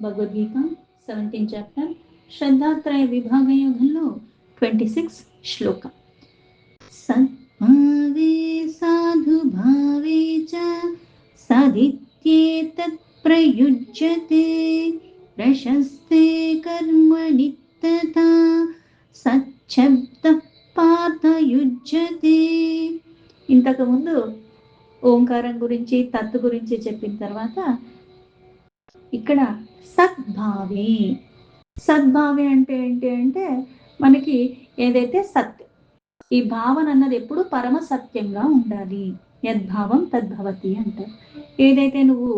Bhagavad Gita 17th chapter శ్రద్ధాత్రయ విభాగయోగంలో 26 శ్లోక. సద్భావే సాధుభావే చ సదిత్యేతత్ ప్రయుజ్యతే ప్రశస్తే కర్మణి తథా సచ్చబ్దః పార్థయుజ్యతే. ఇంతకుముందు ఓంకారం గురించి తత్తు గురించి చెప్పిన తర్వాత ఇక్కడ సద్భావే. సద్భావే అంటే ఏంటి అంటే మనకి ఏదైతే సత్యం, ఈ భావన అన్నది ఎప్పుడు పరమ సత్యంగా ఉండాలి. యద్భావం తద్భవతి అంటారు. ఏదైతే నువ్వు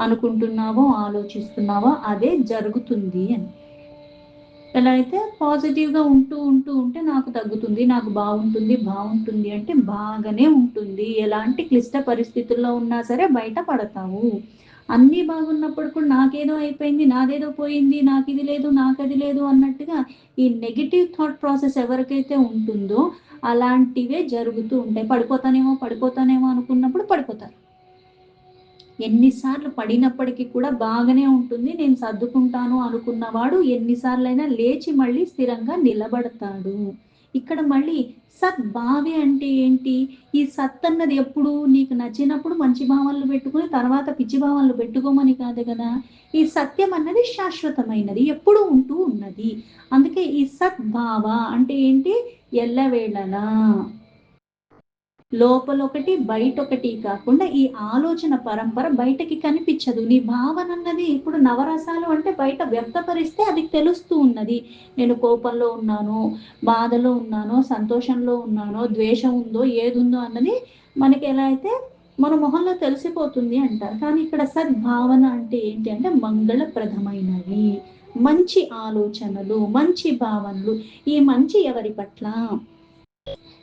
అనుకుంటున్నావో ఆలోచిస్తున్నావో అదే జరుగుతుంది అని. ఎలా అయితే పాజిటివ్గా ఉంటూ ఉంటే నాకు తగ్గుతుంది, నాకు బాగుంటుంది అంటే బాగానే ఉంటుంది. ఎలాంటి క్లిష్ట పరిస్థితుల్లో ఉన్నా సరే బయట పడతావు. అన్నీ బాగున్నప్పుడు కూడా నాకేదో అయిపోయింది, నాదేదో పోయింది, నాకు ఇది లేదు, నాకు అది లేదు అన్నట్టుగా ఈ నెగిటివ్ థాట్ ప్రాసెస్ ఎవరికైతే ఉంటుందో అలాంటివే జరుగుతూ ఉంటాయి. పడిపోతానేమో అనుకున్నప్పుడు పడిపోతారు. ఎన్నిసార్లు పడినప్పటికీ కూడా బాగానే ఉంటుంది, నేను సర్దుకుంటాను అనుకున్నవాడు ఎన్నిసార్లైనా లేచి మళ్ళీ స్థిరంగా నిలబడతాడు. ఇక్కడ మళ్ళీ సద్భావే అంటే ఏంటి? ఈ సత్ అన్నది ఎప్పుడు నీకు నచ్చినప్పుడు మంచి భావాలను పెట్టుకుని తర్వాత పిచ్చి భావాలను పెట్టుకోమని కాదు కదా. ఈ సత్యం అన్నది శాశ్వతమైనది, ఎప్పుడు ఉంటూ ఉన్నది. అందుకే ఈ సద్భావ అంటే ఏంటి? ఎల్లవేళలా లోపలొకటి బయటొకటి కాకుండా ఈ ఆలోచన పరంపర బయటకి కనిపించదు. నీ భావన అన్నది ఇప్పుడు నవరసాలు అంటే బయట వ్యక్తపరిస్తే అది తెలుస్తూ ఉన్నది. నేను కోపంలో ఉన్నాను, బాధలో ఉన్నానో, సంతోషంలో ఉన్నానో, ద్వేషం ఉందో, ఏది ఉందో అన్నది మనకి ఎలా అయితే మన మొహంలో తెలిసిపోతుంది అంటారు. కానీ ఇక్కడ సద్భావన అంటే ఏంటి అంటే మంగళప్రదమైనవి, మంచి ఆలోచనలు, మంచి భావనలు. ఈ మంచి ఎవరి పట్ల?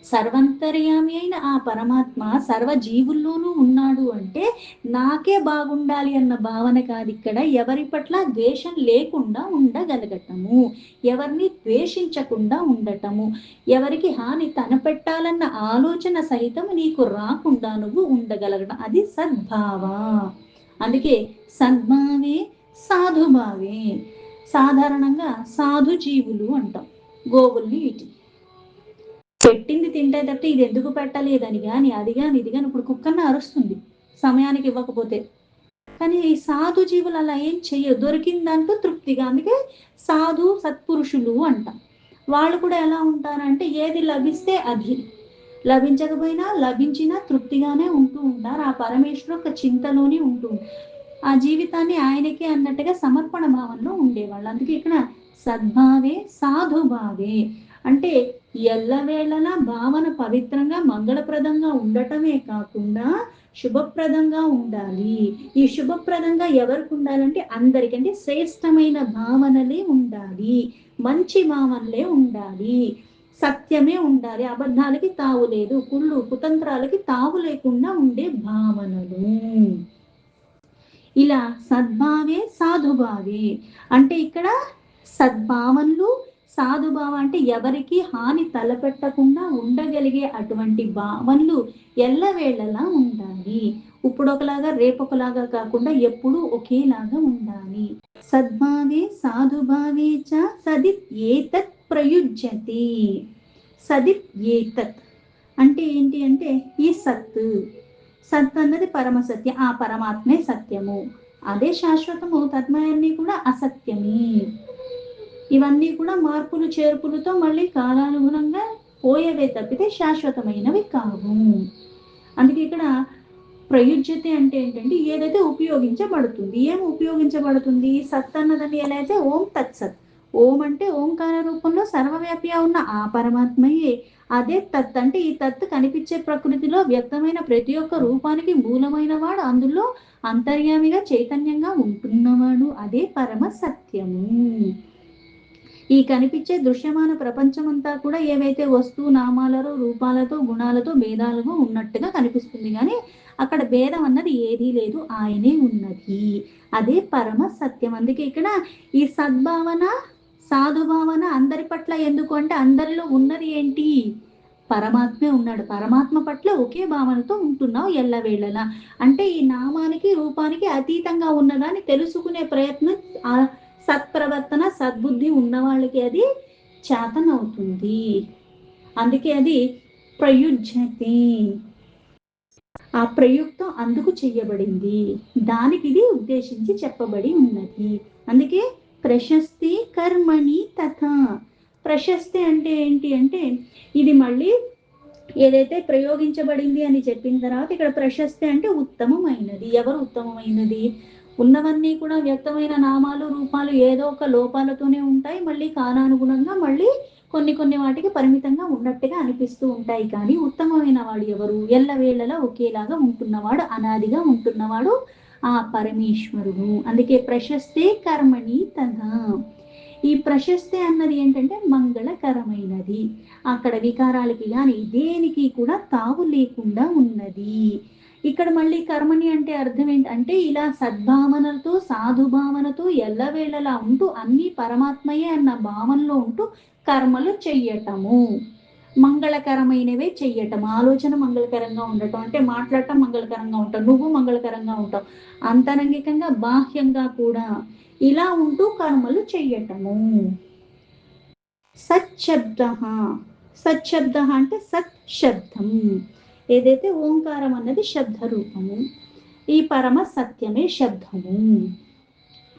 సర్వంతర్యామి అయిన ఆ పరమాత్మ సర్వ జీవుల్లోనూ ఉన్నాడు అంటే నాకే బాగుండాలి అన్న భావన కాదు. ఇక్కడ ఎవరి పట్ల ద్వేషం లేకుండా ఉండగలగటము, ఎవరిని ద్వేషించకుండా ఉండటము, ఎవరికి హాని తనపెట్టాలన్న ఆలోచన సహితం నీకు రాకుండా నువ్వు ఉండగలగడం, అది సద్భావ. అందుకే సద్భావే సాధుభావే. సాధారణంగా సాధు జీవులు అంటాం గోవుల్ని, వీటిని పెట్టింది తింటే తప్ప ఇది ఎందుకు పెట్టలేదని కానీ అది కానీ ఇది కానీ. ఇప్పుడు కుక్కన్న అరుస్తుంది సమయానికి ఇవ్వకపోతే, కానీ ఈ సాధు జీవులు అలా ఏం చెయ్యవు, దొరికిన దాంట్లో తృప్తిగా. అందుకే సాధు సత్పురుషులు అంటాం. వాళ్ళు కూడా ఎలా ఉంటారంటే ఏది లభిస్తే అది, లభించకపోయినా లభించినా తృప్తిగానే ఉంటూ ఉంటారు. ఆ పరమేశ్వరు ఒక చింతలోనే ఉంటూ ఆ జీవితాన్ని ఆయనకే అన్నట్టుగా సమర్పణ భావంలో ఉండేవాళ్ళు. అందుకే ఇక్కడ సద్భావే సాధుభావే అంటే ఎల్లవేళలా భావన పవిత్రంగా మంగళప్రదంగా ఉండటమే కాకుండా శుభప్రదంగా ఉండాలి. ఈ శుభప్రదంగా ఎవరికి ఉండాలంటే అందరికంటే శ్రేష్టమైన భావనలే ఉండాలి, మంచి భావనలే ఉండాలి, సత్యమే ఉండాలి, అబద్ధాలకి తావు లేదు, కుళ్ళు కుతంత్రాలకి తావు లేకుండా ఉండే భావనలు. ఇలా సద్భావే సాధుభావే అంటే ఇక్కడ సద్భావనలు, సాధుభావ అంటే ఎవరికి హాని తలపెట్టకుండా ఉండగలిగే అటువంటి భావనలు ఎల్లవేళలా ఉండాలి. ఇప్పుడు ఒకలాగా రేపొకలాగా కాకుండా ఎప్పుడూ ఒకేలాగా ఉండాలి. సద్భావే సాధుభావే చ సదిత్ ఏతత్ ప్రయుజ్యతే. సదిత్ ఏతత్ అంటే ఏంటి అంటే ఈ సత్ అన్నది పరమసత్యం, ఆ పరమాత్మే సత్యము, అదే శాశ్వతము. తద్మయన్నీ కూడా అసత్యమే. ఇవన్నీ కూడా మార్పులు చేర్పులతో మళ్ళీ కాలానుగుణంగా పోయేవే తప్పితే శాశ్వతమైనవి కావు. అందుకే ఇక్కడ ప్రయుజ్యతే అంటే ఏంటంటే ఏదైతే ఉపయోగించబడుతుంది. ఏం ఉపయోగించబడుతుంది? సత్ అన్నదని ఎలా అయితే ఓం తత్సత్, ఓం అంటే ఓంకార రూపంలో సర్వవ్యాపిగా ఉన్న ఆ పరమాత్మయే. అదే తత్ అంటే ఈ తత్ కనిపించే ప్రకృతిలో వ్యక్తమైన ప్రతి ఒక్క రూపానికి మూలమైన వాడు, అందులో అంతర్యామిగా చైతన్యంగా ఉంటున్నవాడు, అదే పరమ సత్యము. ఈ కనిపించే దృశ్యమాన ప్రపంచమంతా కూడా ఏవైతే వస్తువు నామాలలో, రూపాలతో, గుణాలతో, భేదాలుగా ఉన్నట్టుగా కనిపిస్తుంది. కానీ అక్కడ భేదం అన్నది ఏదీ లేదు, ఆయనే ఉన్నది, అదే పరమ సత్యం. అందుకే ఇక్కడ ఈ సద్భావన సాధుభావన అందరి పట్ల ఎందుకు అంటే అందరిలో ఉన్నది ఏంటి? పరమాత్మే ఉన్నాడు. పరమాత్మ పట్ల ఒకే భావనతో ఉంటున్నావు ఎల్లవేళలా. అంటే ఈ నామానికి రూపానికి అతీతంగా ఉన్నదాన్ని తెలుసుకునే ప్రయత్నం ఆ సత్ప్రవర్తన సద్బుద్ధి ఉన్న వాళ్ళకి అది చేతనవుతుంది. అందుకే అది ప్రయుజ్యతే. ఆ ప్రయుక్తం అందుకు చెయ్యబడింది, దానికి ఇది ఉద్దేశించి చెప్పబడి ఉన్నది. అందుకే ప్రశస్తి కర్మణి తథా. ప్రశస్తి అంటే ఏంటి అంటే ఇది మళ్ళీ ఏదైతే ప్రయోగించబడింది అని చెప్పిన తర్వాత ఇక్కడ ప్రశస్తి అంటే ఉత్తమమైనది. ఎవరు ఉత్తమమైనది? ఉన్నవన్నీ కూడా వ్యక్తమైన నామాలు రూపాలు ఏదో ఒక లోపాలతోనే ఉంటాయి. మళ్ళీ కాలానుగుణంగా మళ్ళీ కొన్ని కొన్ని వాటికి పరిమితంగా ఉన్నట్టుగా అనిపిస్తూ ఉంటాయి. కానీ ఉత్తమమైన వాడు ఎవరు? ఎల్లవేళలా ఒకేలాగా ఉంటున్నవాడు, అనాదిగా ఉంటున్నవాడు ఆ పరమేశ్వరుడు. అందుకే ప్రశస్తే కర్మణి తథా. ఈ ప్రశస్తి అన్నది ఏంటంటే మంగళకరమైనది. అక్కడ వికారాలకి కానీ దేనికి కూడా తావు లేకుండా ఉన్నది. ఇక్కడ మళ్ళీ కర్మని అంటే అర్థం ఏంటంటే ఇలా సద్భావనతో సాధుభావనతో ఎల్లవేళలా ఉంటూ అన్ని పరమాత్మయే అన్న భావనలో ఉంటూ కర్మలు చెయ్యటము. మంగళకరమైనవే చెయ్యటం. ఆలోచన మంగళకరంగా ఉండటం అంటే మాట్లాడటం మంగళకరంగా ఉంటాం, నువ్వు మంగళకరంగా ఉంటావు. అంతరంగికంగా బాహ్యంగా కూడా ఇలా ఉంటూ కర్మలు చెయ్యటము. సచ్చబ్ద. సచ్చబ్ద అంటే సత్ శబ్దం. ఏదైతే ఓంకారం అన్నది శబ్ద రూపము, ఈ పరమ సత్యమే శబ్దము.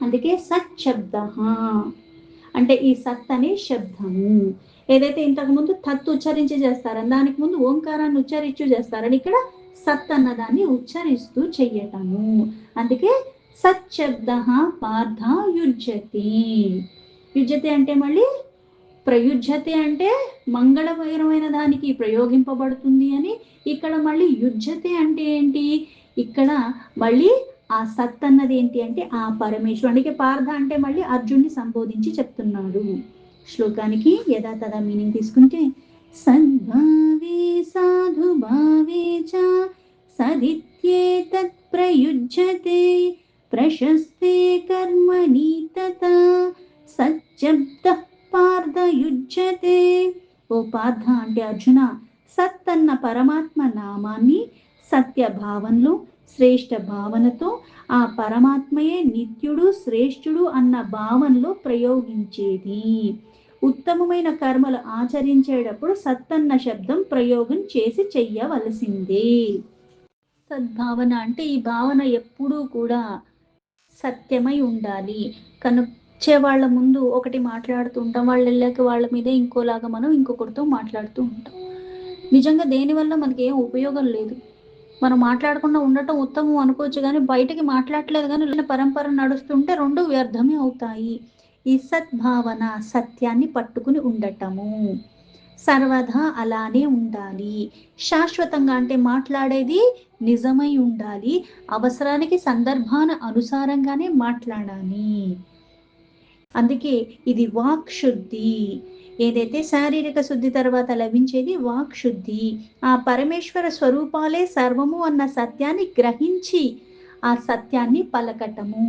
అందుకే సచ్చబ్ద అంటే ఈ సత్ అనే శబ్దము. ఏదైతే ఇంతకు ముందు తత్ ఉచ్చరించి చేస్తారని దానికి ముందు ఓంకారాన్ని ఉచ్చరిస్తూ చేస్తారని ఇక్కడ సత్ అన్నదాన్ని ఉచ్చరిస్తూ చెయ్యటము. అందుకే సచ్చబ్ద పార్థ యుజ్యతి. యుజ్యతి అంటే మళ్ళీ ప్రయుజ్యతే అంటే మంగళకరమైన దానికి ప్రయోగింపబడుతుంది అని. ఇక్కడ మళ్ళీ యుజ్యతే అంటే ఏంటి? ఇక్కడ మళ్ళీ ఆ సత్ అన్నది ఏంటి అంటే ఆ పరమేశ్వరుడికి. పార్థ అంటే మళ్ళీ అర్జున్ని సంబోధించి చెప్తున్నాడు. శ్లోకానికి యథాతథ మీనింగ్ తీసుకుంటే సద్భావే సాధుభావే చ సదిత్యేతత్ ప్రయుజ్యతే ప్రశస్తే కర్మణి తథా సచ్చబ్ద పార్థ యుజ్యతే. ఓ పార్థ అంటే అర్జున, సత్ అన్న పరమాత్మ నామాన్ని సత్య భావనలో శ్రేష్ఠ భావనతో ఆ పరమాత్మయే నిత్యుడు శ్రేష్ఠుడు అన్న భావనలో ప్రయోగించేది. ఉత్తమమైన కర్మలు ఆచరించేటప్పుడు సత్తన్న శబ్దం ప్రయోగం చేసి చెయ్యవలసిందే. సద్భావన అంటే ఈ భావన ఎప్పుడూ కూడా సత్యమై ఉండాలి. కనుచ్చే వాళ్ళ ముందు ఒకటి మాట్లాడుతూ ఉంటాం, వాళ్ళు వెళ్ళాక వాళ్ళ మీదే ఇంకోలాగా మనం ఇంకొకరితో మాట్లాడుతూ ఉంటాం. నిజంగా దేనివల్ల మనకి ఏం ఉపయోగం లేదు. మనం మాట్లాడకుండా ఉండటం ఉత్తమం అనుకోవచ్చు, కానీ బయటకి మాట్లాడలేదు కానీ పరంపర నడుస్తుంటే రెండు వ్యర్థమే అవుతాయి. ఈ సద్భావన సత్యాన్ని పట్టుకుని ఉండటము సర్వదా అలానే ఉండాలి. శాశ్వతంగా అంటే మాట్లాడేది నిజమై ఉండాలి, అవసరానికి సందర్భాన అనుసారంగానే మాట్లాడాలి. అందుకే ఇది వాక్ శుద్ధి. ఏదైతే శారీరక శుద్ధి తర్వాత లభించేది వాక్ శుద్ధి. ఆ పరమేశ్వర స్వరూపాలే సర్వము అన్న సత్యాన్ని గ్రహించి ఆ సత్యాన్ని పలకటము.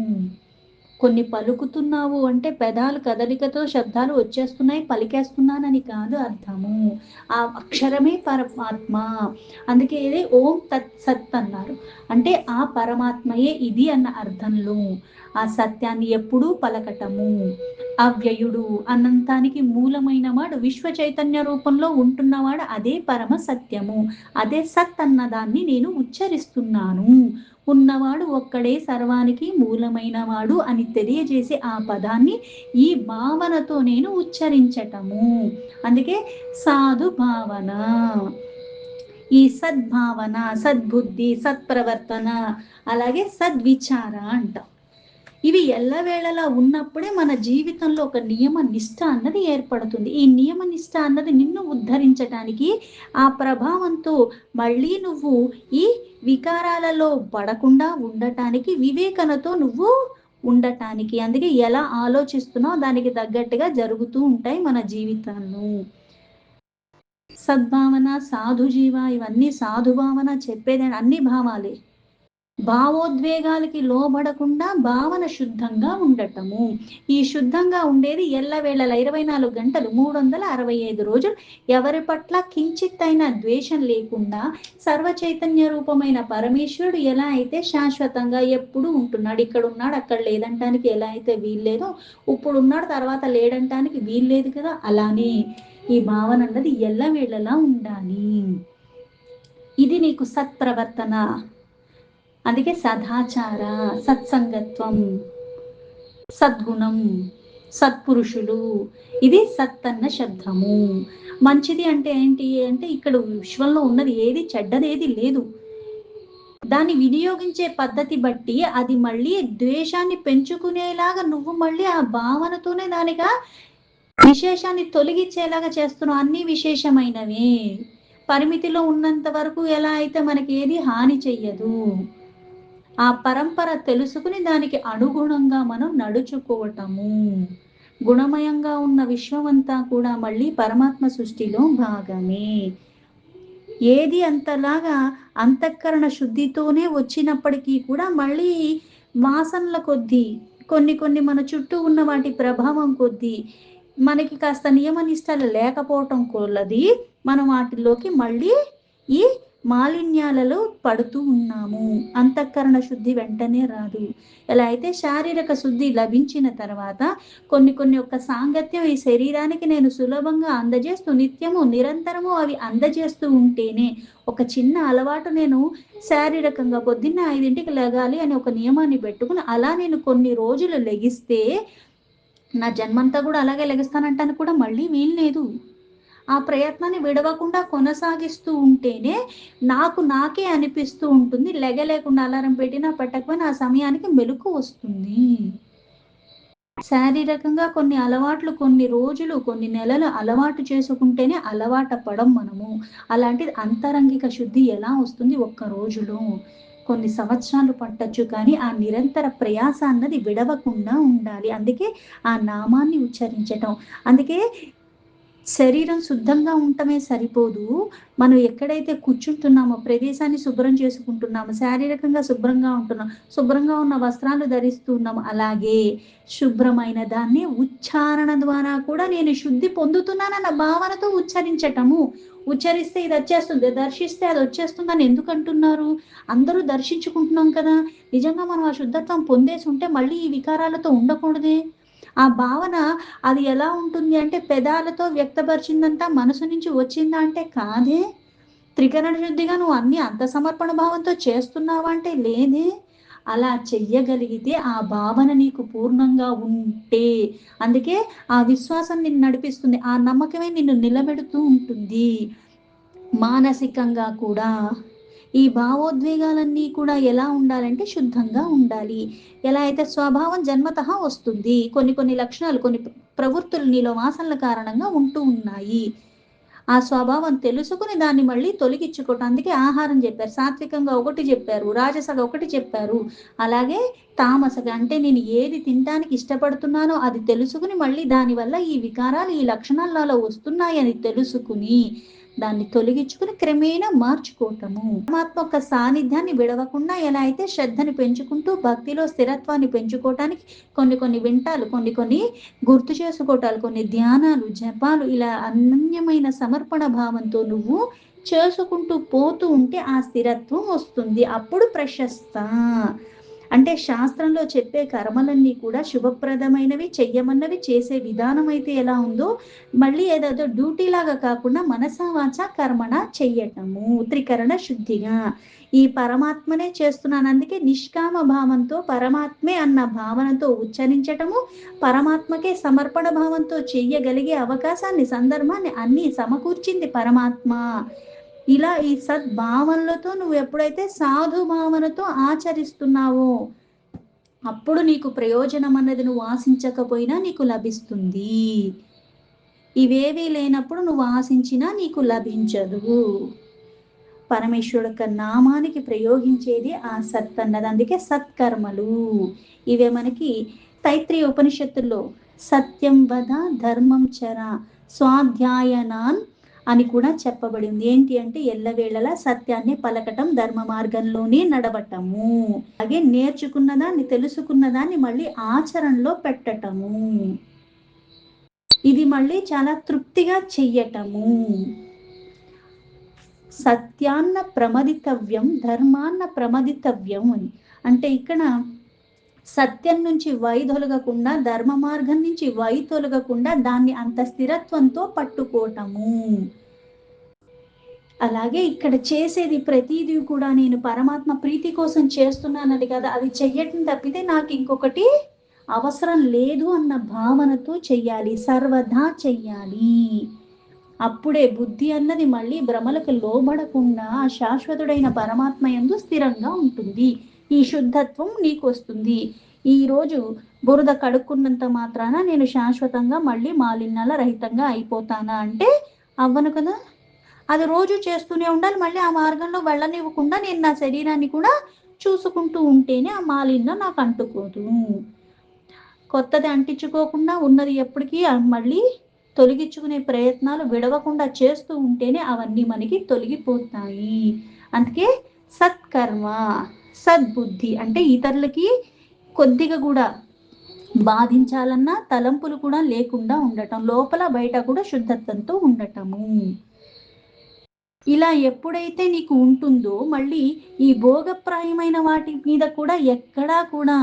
కొన్ని పలుకుతున్నావు అంటే పెదాలు కదలికతో శబ్దాలు వచ్చేస్తున్నాయి, పలికేస్తున్నానని కాదు అర్థము. ఆ అక్షరమే పరమాత్మ. అందుకే ఇది ఓం తత్ సత్ అన్నారు. అంటే ఆ పరమాత్మయే ఇది అన్న అర్థంలో ఆ సత్యాన్ని ఎప్పుడూ పలకటము. అవ్యయుడు అనంతానికి మూలమైన వాడు విశ్వ చైతన్య రూపంలో ఉంటున్నవాడు అదే పరమ సత్యము. అదే సత్ అన్నదాన్ని నేను ఉచ్చరిస్తున్నాను. ఉన్నవాడు ఒక్కడే సర్వానికి మూలమైన వాడు అని తెలియజేసే ఆ పదాన్ని ఈ భావనతో నేను ఉచ్చరించటము. అందుకే సాధు భావన. ఈ సద్భావన సద్బుద్ధి సత్ప్రవర్తన అలాగే సద్విచార అంటాం. ఇవి ఎల్లవేళలా ఉన్నప్పుడే మన జీవితంలో ఒక నియమ నిష్ఠ అన్నది ఏర్పడుతుంది. ఈ నియమ నిష్ఠ అన్నది నిన్ను ఉద్ధరించటానికి, ఆ ప్రభావంతో మళ్ళీ నువ్వు ఈ వికారాలలో పడకుండా ఉండటానికి, వివేకనతో నువ్వు ఉండటానికి. అందుకే ఎలా ఆలోచిస్తున్నావు దానికి తగ్గట్టుగా జరుగుతూ ఉంటాయి మన జీవితాల్లో. సద్భావన సాధుజీవ ఇవన్నీ సాధుభావన చెప్పేది అన్ని భావాలే. భావోద్వేగాలకి లోబడకుండా భావన శుద్ధంగా ఉండటము. ఈ శుద్ధంగా ఉండేది ఎల్లవేళలా 24 గంటలు 365 రోజులు ఎవరి పట్ల కించిత్తైన ద్వేషం లేకుండా సర్వ చైతన్య రూపమైన పరమేశ్వరుడు ఎలా అయితే శాశ్వతంగా ఎప్పుడూ ఉంటున్నాడు. ఇక్కడున్నాడు, అక్కడ లేదంటానికి ఎలా అయితే వీల్లేదో, ఇప్పుడున్నాడు తర్వాత లేడంటానికి వీల్లేదు కదా! అలానే ఈ భావన అన్నది ఎల్లవేళలా ఉండాలి. ఇది నీకు సత్ప్రవర్తన. అందుకే సదాచార, సత్సంగత్వం, సద్గుణం, సత్పురుషులు, ఇది సత్ అన్న శబ్దము. మంచిది అంటే ఏంటి అంటే ఇక్కడ విశ్వంలో ఉన్నది ఏది చెడ్డదేది లేదు. దాన్ని వినియోగించే పద్ధతి బట్టి అది మళ్ళీ ద్వేషాన్ని పెంచుకునేలాగా నువ్వు మళ్ళీ ఆ భావనతోనే దానిగా విశేషాన్ని తొలగించేలాగా చేస్తున్నావు. అన్ని విశేషమైనవే. పరిమితిలో ఉన్నంత వరకు ఎలా అయితే మనకి ఏది హాని చెయ్యదు. ఆ పరంపర తెలుసుకుని దానికి అనుగుణంగా మనం నడుచుకోవటము. గుణమయంగా ఉన్న విశ్వమంతా కూడా మళ్ళీ పరమాత్మ సృష్టిలో భాగమే. ఏది అంతలాగా అంతఃకరణ శుద్ధితోనే వచ్చినప్పటికీ కూడా మళ్ళీ వాసనల కొద్దీ కొన్ని కొన్ని మన చుట్టూ ఉన్న వాటి ప్రభావం కొద్దీ మనకి కాస్త నియమ నిష్టలు లేకపోవటం కొలది మనం వాటిలోకి మళ్ళీ ఈ మాలిన్యాలలో పడుతూ ఉన్నాము. అంతఃకరణ శుద్ధి వెంటనే రాదు. ఎలా అయితే శారీరక శుద్ధి లభించిన తర్వాత కొన్ని కొన్ని ఒక్క సాంగత్యం ఈ శరీరానికి నేను సులభంగా అందజేస్తూ నిత్యము నిరంతరము అవి అందజేస్తూ ఉంటేనే, ఒక చిన్న అలవాటు నేను శారీరకంగా పొద్దున్న 5ంటికి లెగాలి అని ఒక నియమాన్ని పెట్టుకుని అలా నేను కొన్ని రోజులు లెగిస్తే నా జన్మంతా కూడా అలాగే లెగిస్తానంటానికి కూడా మళ్ళీ వీల్లేదు. ఆ ప్రయత్నాన్ని విడవకుండా కొనసాగిస్తూ ఉంటేనే నాకు నాకే అనిపిస్తూ ఉంటుంది. లెగలేకుండా అలారం పెట్టినా పెట్టకపోయినా ఆ సమయానికి మెలుకువ వస్తుంది. శారీరకంగా కొన్ని అలవాట్లు కొన్ని రోజులు కొన్ని నెలలు అలవాటు చేసుకుంటేనే అలవాటు పడం మనము. అలాంటిది అంతరంగిక శుద్ధి ఎలా వస్తుంది ఒక్క రోజులో? కొన్ని సంవత్సరాలు పట్టొచ్చు, కానీ ఆ నిరంతర ప్రయాస అన్నది విడవకుండా ఉండాలి. అందుకే ఆ నామాన్ని ఉచ్చరించటం. అందుకే శరీరం శుద్ధంగా ఉండటమే సరిపోదు. మనం ఎక్కడైతే కూర్చుంటున్నామో ప్రదేశాన్ని శుభ్రం చేసుకుంటున్నాము, శారీరకంగా శుభ్రంగా ఉంటున్నాం, శుభ్రంగా ఉన్న వస్త్రాలు ధరిస్తున్నాం. అలాగే శుభ్రమైన దాన్ని ఉచ్చారణ ద్వారా కూడా నేను శుద్ధి పొందుతున్నానన్న భావనతో ఉచ్చరించటము. ఉచ్చరిస్తే ఇది వచ్చేస్తుంది, దర్శిస్తే అది వచ్చేస్తుందని ఎందుకు అంటున్నారు? అందరూ దర్శించుకుంటున్నాం కదా! నిజంగా మనం ఆ శుద్ధత్వం పొందేసి ఉంటే మళ్ళీ ఈ వికారాలతో ఉండకూడదే. ఆ భావన అది ఎలా ఉంటుంది అంటే పెదాలతో వ్యక్తపరిచిందంతా మనసు నుంచి వచ్చిందా అంటే కాదే. త్రికరణ శుద్ధిగా నువ్వు అన్ని అంత సమర్పణ భావంతో చేస్తున్నావా అంటే లేదే. అలా చెయ్యగలిగితే ఆ భావన నీకు పూర్ణంగా ఉంటే, అందుకే ఆ విశ్వాసం నిన్ను నడిపిస్తుంది, ఆ నమ్మకమే నిన్ను నిలబెడుతూ ఉంటుంది. మానసికంగా కూడా ఈ భావోద్వేగాలన్నీ కూడా ఎలా ఉండాలంటే శుద్ధంగా ఉండాలి. ఎలా అయితే స్వభావం జన్మతః వస్తుంది, కొన్ని కొన్ని లక్షణాలు కొన్ని ప్రవృత్తులు నీలో వాసనల కారణంగా ఉంటూ ఉన్నాయి. ఆ స్వభావం తెలుసుకుని దాన్ని మళ్ళీ తొలగించుకోవటం. అందుకే ఆహారం చెప్పారు, సాత్వికంగా ఒకటి చెప్పారు, రాజసగా ఒకటి చెప్పారు, అలాగే తామసగా అంటే నేను ఏది తినడానికి ఇష్టపడుతున్నానో అది తెలుసుకుని మళ్ళీ దానివల్ల ఈ వికారాలు ఈ లక్షణాలు నాలో వస్తున్నాయి అని తెలుసుకుని దాన్ని తొలగించుకుని క్రమేణా మార్చుకోవటము. పరమాత్మ యొక్క సాన్నిధ్యాన్ని విడవకుండా ఎలా అయితే శ్రద్ధని పెంచుకుంటూ భక్తిలో స్థిరత్వాన్ని పెంచుకోవటానికి కొన్ని కొన్ని వింటాలు, కొన్ని కొన్ని గుర్తు చేసుకోవటాలు, కొన్ని ధ్యానాలు, జపాలు, ఇలా అనన్యమైన సమర్పణ భావంతో నువ్వు చేసుకుంటూ పోతూ ఉంటే ఆ స్థిరత్వం వస్తుంది. అప్పుడు ప్రశస్త అంటే శాస్త్రంలో చెప్పే కర్మలన్నీ కూడా శుభప్రదమైనవి, చెయ్యమన్నవి చేసే విధానం అయితే ఎలా ఉందో మళ్ళీ ఏదేదో డ్యూటీ లాగా కాకుండా మనసా వాచ కర్మణ చెయ్యటము త్రికరణ శుద్ధిగా. ఈ పరమాత్మనే చేస్తున్నాను, అందుకే నిష్కామ భావంతో పరమాత్మే అన్న భావనతో ఉచ్చరించటము, పరమాత్మకే సమర్పణ భావంతో చెయ్యగలిగే అవకాశాన్ని సందర్భాన్ని అన్ని సమకూర్చింది పరమాత్మ. ఇలా ఈ సద్భావనలతో నువ్వు ఎప్పుడైతే సాధు భావనతో ఆచరిస్తున్నావో అప్పుడు నీకు ప్రయోజనం అన్నది నువ్వు ఆశించకపోయినా నీకు లభిస్తుంది. ఇవేవీ లేనప్పుడు నువ్వు ఆశించినా నీకు లభించదు. పరమేశ్వరుడు యొక్క నామానికి ప్రయోగించేది ఆ సత్ అన్నది. అందుకే సత్కర్మలు ఇవే మనకి తైత్రీయ ఉపనిషత్తుల్లో సత్యం వద ధర్మం చర స్వాధ్యాయనాన్ అని కూడా చెప్పబడింది. ఏంటి అంటే ఎల్లవేళలా సత్యాన్ని పలకటం, ధర్మ మార్గంలోనే నడవటము. అలాగే నేర్చుకున్న దాన్ని, తెలుసుకున్న దాన్ని మళ్ళీ ఆచరణలో పెట్టటము. ఇది మళ్ళీ చాలా తృప్తిగా చెయ్యటము. సత్యాన్న ప్రమదితవ్యం, ధర్మాన్న ప్రమదితవ్యం అని. అంటే ఇక్కడ సత్యం నుంచి వైదొలగకుండా, ధర్మ మార్గం నుంచి వైదొలగకుండా దాన్ని అంత స్థిరత్వంతో పట్టుకోవటము. అలాగే ఇక్కడ చేసేది ప్రతిదీ కూడా నేను పరమాత్మ ప్రీతి కోసం చేస్తున్నానని కదా, అది చెయ్యటం తప్పితే నాకు ఇంకొకటి అవసరం లేదు అన్న భావనతో చెయ్యాలి, సర్వదా చెయ్యాలి. అప్పుడే బుద్ధి అన్నది మళ్ళీ భ్రమలకు లోబడకుండా శాశ్వతుడైన పరమాత్మ యందు స్థిరంగా ఉంటుంది. ఈ శుద్ధత్వం నీకు వస్తుంది. ఈరోజు బురద కడుక్కున్నంత మాత్రాన నేను శాశ్వతంగా మళ్ళీ మాలిన్యాల రహితంగా అయిపోతానా అంటే అవ్వను కదా. అది రోజు చేస్తూనే ఉండాలి. మళ్ళీ ఆ మార్గంలో వెళ్ళనివ్వకుండా నేను నా శరీరాన్ని కూడా చూసుకుంటూ ఉంటేనే ఆ మాలిన్యం నాకు అంటుకోదు. కొత్తది అంటించుకోకుండా ఉన్నది ఎప్పటికీ మళ్ళీ తొలగించుకునే ప్రయత్నాలు విడవకుండా చేస్తూ ఉంటేనే అవన్నీ మనకి తొలగిపోతాయి. అందుకే సత్కర్మ, సద్బుద్ధి అంటే ఇతరులకి కొద్దిగా కూడా బాధించాలన్న తలంపులు కూడా లేకుండా ఉండటం, లోపల బయట కూడా శుద్ధత్వంతో ఉండటము. ఇలా ఎప్పుడైతే నీకు ఉంటుందో మళ్ళీ ఈ భోగప్రాయమైన వాటి మీద కూడా ఎక్కడా కూడా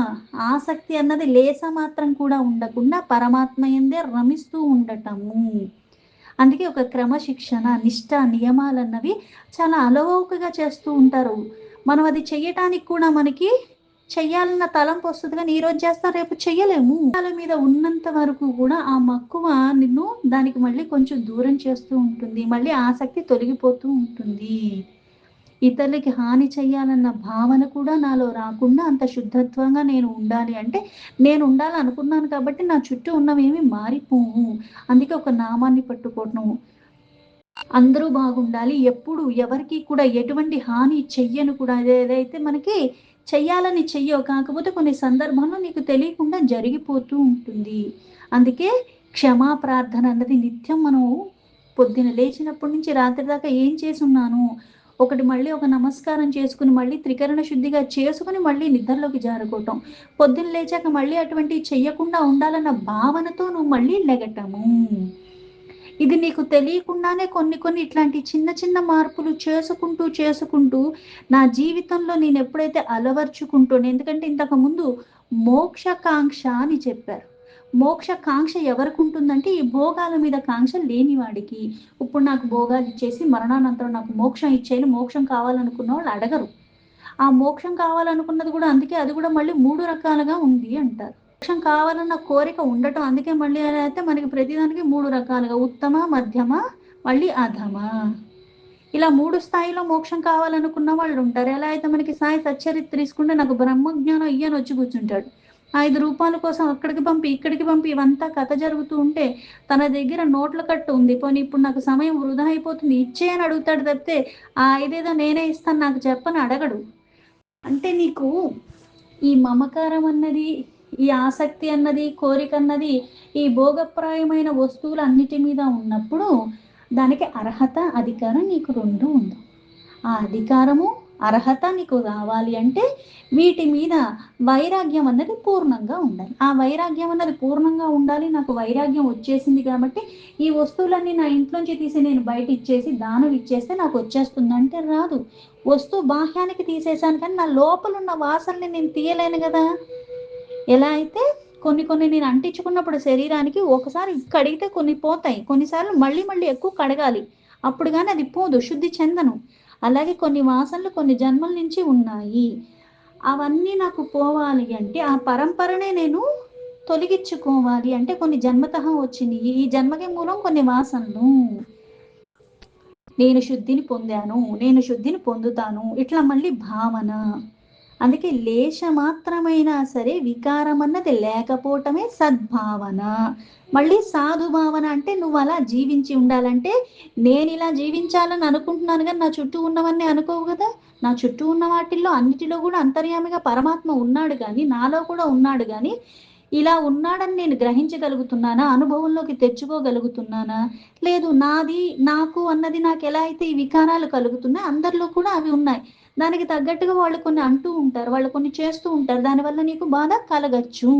ఆసక్తి అన్నది లేస మాత్రం కూడా ఉండకుండా పరమాత్మ యందే రమిస్తూ ఉండటము. అందుకే ఒక క్రమశిక్షణ, నిష్ఠ, నియమాలన్నవి చాలా అలవోకగా చేస్తూ ఉంటారు. మనం అది చెయ్యటానికి కూడా మనకి చెయ్యాలన్న తలంపు వస్తుంది, కానీ ఈరోజు చేస్తాం రేపు చెయ్యలేము. వాళ్ళ మీద ఉన్నంత వరకు కూడా ఆ మక్కువ నిన్ను దానికి మళ్ళీ కొంచెం దూరం చేస్తూ ఉంటుంది, మళ్ళీ ఆసక్తి తొలగిపోతూ ఉంటుంది. ఇతరులకి హాని చెయ్యాలన్న భావన కూడా నాలో రాకుండా అంత శుద్ధత్వంగా నేను ఉండాలి అంటే నేను ఉండాలనుకున్నాను కాబట్టి నా చుట్టూ ఉన్నవేమి మారిపోవు. అందుకే ఒక నామాన్ని పట్టుకోవటం, అందరూ బాగుండాలి, ఎప్పుడు ఎవరికి కూడా ఎటువంటి హాని చెయ్యను కూడా. ఏదైతే మనకి చెయ్యాలని చెయ్యవు, కాకపోతే కొన్ని సందర్భంలో నీకు తెలియకుండా జరిగిపోతూ ఉంటుంది. అందుకే క్షమా ప్రార్థన అన్నది నిత్యం మనం పొద్దున లేచినప్పటి నుంచి రాత్రి దాకా ఏం చేసి ఉన్నాను, ఒకటి మళ్ళీ ఒక నమస్కారం చేసుకుని మళ్ళీ త్రికరణ శుద్ధిగా చేసుకుని మళ్ళీ నిద్రలోకి జారుకోవటం, పొద్దున్న లేచాక మళ్ళీ అటువంటివి చెయ్యకుండా ఉండాలన్న భావనతో నువ్వు మళ్ళీ లెగటము. ఇది నీకు తెలియకుండానే కొన్ని ఇట్లాంటి చిన్న చిన్న మార్పులు చేసుకుంటూ నా జీవితంలో నేను ఎప్పుడైతే అలవర్చుకుంటాను, ఎందుకంటే ఇంతకు ముందు మోక్షకాంక్ష అని చెప్పారు. మోక్షకాంక్ష ఎవరికి ఉంటుందంటే ఈ భోగాల మీద కాంక్ష లేని వాడికి. ఇప్పుడు నాకు భోగాలు ఇచ్చేసి మరణానంతరం నాకు మోక్షం ఇచ్చేయాలి, మోక్షం కావాలనుకున్న వాళ్ళు అడగరు. ఆ మోక్షం కావాలనుకున్నది కూడా అందుకే అది కూడా మళ్ళీ 3 రకాలుగా ఉంది అంటారు. మోక్షం కావాలన్న కోరిక ఉండటం, అందుకే మళ్ళీ అయితే మనకి ప్రతిదానికి 3 రకాలుగా ఉత్తమ, మధ్యమ, మళ్ళీ అధమ, ఇలా 3 స్థాయిలో మోక్షం కావాలనుకున్న వాళ్ళు ఉంటారు. ఎలా అయితే మనకి సాయి సచ్చరిత్ర తీసుకుంటే నాకు బ్రహ్మజ్ఞానం ఇయ్యని వచ్చి కూర్చుంటాడు. 5 రూపాయల కోసం అక్కడికి పంపి ఇక్కడికి పంపి ఇవంతా కథ జరుగుతూ ఉంటే తన దగ్గర నోట్ల కట్టు ఉంది, పోనీ ఇప్పుడు నాకు సమయం వృధా అయిపోతుంది ఇచ్చేయని అడుగుతాడు తప్పితే ఆ 5 ఏదో నేనే ఇస్తాను నాకు చెప్పని అడగడు. అంటే నీకు ఈ మమకారం అన్నది, ఈ ఆసక్తి అన్నది, కోరిక అన్నది ఈ భోగప్రాయమైన వస్తువులు అన్నిటి మీద ఉన్నప్పుడు దానికి అర్హత, అధికారం నీకు 2 ఉంది. ఆ అధికారము, అర్హత నీకు కావాలి అంటే వీటి మీద వైరాగ్యం అన్నది పూర్ణంగా ఉండాలి. ఆ వైరాగ్యం అన్నది పూర్ణంగా ఉండాలి. నాకు వైరాగ్యం వచ్చేసింది కాబట్టి ఈ వస్తువులన్నీ నా ఇంట్లోంచి తీసి నేను బయట ఇచ్చేసి దానం ఇచ్చేస్తే నాకు వచ్చేస్తుందంటే రాదు. వస్తువు బాహ్యానికి తీసేసాను కానీ నా లోపల ఉన్న వాసనని నేను తీయలేను కదా. ఎలా అయితే కొన్ని నేను అంటించుకున్నప్పుడు శరీరానికి ఒకసారి కడిగితే కొన్ని పోతాయి, కొన్నిసార్లు మళ్ళీ ఎక్కువ కడగాలి, అప్పుడు కానీ అది పోదు, శుద్ధి చెందను. అలాగే కొన్ని వాసనలు కొన్ని జన్మల నుంచి ఉన్నాయి, అవన్నీ నాకు పోవాలి అంటే ఆ పరంపరనే నేను తొలగించుకోవాలి అంటే కొన్ని జన్మతః వచ్చినాయి, ఈ జన్మకి మూలం కొన్ని వాసనలు. నేను శుద్ధిని పొందాను, నేను శుద్ధిని పొందుతాను, ఇట్లా మళ్ళీ భావన. అందుకే లేశ మాత్రమైనా సరే వికారం అన్నది లేకపోవటమే సద్భావన. మళ్ళీ సాధుభావన అంటే నువ్వు అలా జీవించి ఉండాలంటే నేను ఇలా జీవించాలని అనుకుంటున్నాను కానీ నా చుట్టూ ఉన్నవన్నీ అనుకోవు కదా. నా చుట్టూ ఉన్న వాటిల్లో అన్నిటిలో కూడా అంతర్యామిగా పరమాత్మ ఉన్నాడు కానీ, నాలో కూడా ఉన్నాడు కానీ ఇలా ఉన్నాడని నేను గ్రహించగలుగుతున్నానా? అనుభవంలోకి తెచ్చుకోగలుగుతున్నానా? లేదు, నాకు అన్నది నాకెలా అయితే ఈ వికారాలు కలుగుతున్నాయి, అందరిలో కూడా అవి ఉన్నాయి. దానికి తగ్గట్టుగా వాళ్ళు కొన్ని అంటూ ఉంటారు. వాళ్ళు కొన్ని చేస్తూ ఉంటారు. దానివల్ల నీకు బాధ కలగచ్చు.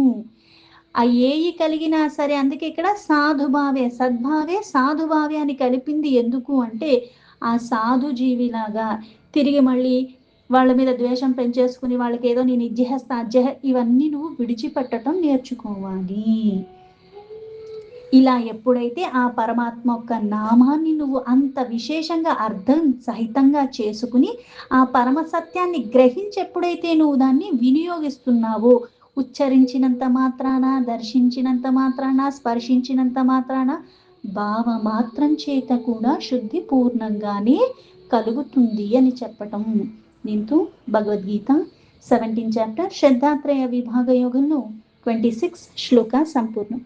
ఆ ఏయి కలిగినా సరే, అందుకే ఇక్కడ సాధుభావే, సద్భావే, సాధుభావే అని కలిపింది ఎందుకు అంటే, ఆ సాధు జీవిలాగా తిరిగి మళ్ళీ వాళ్ళ మీద ద్వేషం పెంచేసుకుని వాళ్ళకేదో నేను ఇది జేసేస్తా, ఇవన్నీ నువ్వు విడిచిపెట్టటం నేర్చుకోవాలి. ఇలా ఎప్పుడైతే ఆ పరమాత్మ యొక్క నామాన్ని నువ్వు అంత విశేషంగా అర్థం సహితంగా చేసుకుని, ఆ పరమ సత్యాన్ని గ్రహించి ఎప్పుడైతే నువ్వు దాన్ని వినియోగిస్తున్నావో, ఉచ్చరించినంత మాత్రాన, దర్శించినంత మాత్రాన, స్పర్శించినంత మాత్రాన, భావ మాత్రం చేత కూడా శుద్ధి పూర్ణంగానే కలుగుతుంది అని చెప్పటం. దీంతో భగవద్గీత 17 చాప్టర్ శ్రద్ధాత్రయ విభాగ యోగంలో 26 శ్లోక సంపూర్ణం.